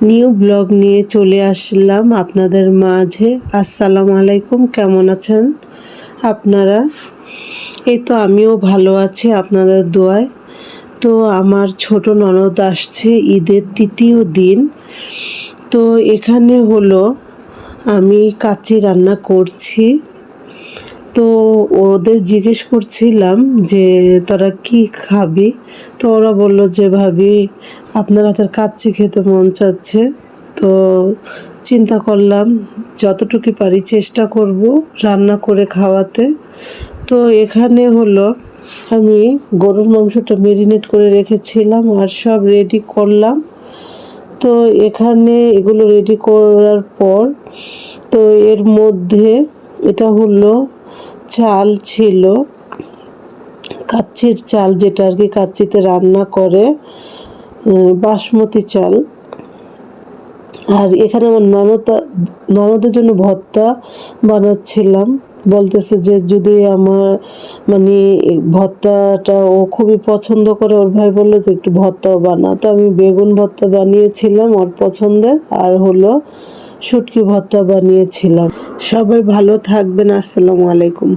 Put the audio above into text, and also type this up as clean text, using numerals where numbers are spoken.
New blog নিয়ে চলে আসলাম আপনাদের মাঝে। আসসালামু আলাইকুম, কেমন আছেন আপনারা? এই তো আমিও ভালো আছি আপনাদের দোয়ায়। তো আমার ছোট ননদ আসছে ঈদের তৃতীয় দিন। তো এখানে হলো আমি কাচ্চি রান্না করছি। তো ওদের জিজ্ঞেস করছিলাম যে তোরা কি খাবি। তো ওরা বলল যে ভাবি আপনার হাতের কাচ্চি খেতে মন চাচ্ছে। তো চিন্তা করলাম যতটুকু পারি চেষ্টা করব রান্না করে খাওয়াতে। তো এখানে হলো আমি গরুর মাংসটা ম্যারিনেট করে রেখেছিলাম আর সব রেডি করলাম। তো এখানে এগুলো রেডি করার পর তো এর মধ্যে এটা হলো চাল ছিল, কাচ্চির চাল, যেটা আর কি কাচ্চিতে রান্না করে, বাসমতি চাল। আর এখানে আমার ননদের জন্য ভর্তা বানাচ্ছিলাম। বলতেছে যে যদি আমার মানে ভর্তাটা ও খুবই পছন্দ করে, ওর ভাই বললো যে একটু ভর্তাও বানা। তো আমি বেগুন ভর্তা বানিয়েছিলাম ওর পছন্দের, আর হলো শুটকি ভর্তা বানিয়েছিলাম। সবাই ভালো থাকবেন। আসসালামু আলাইকুম।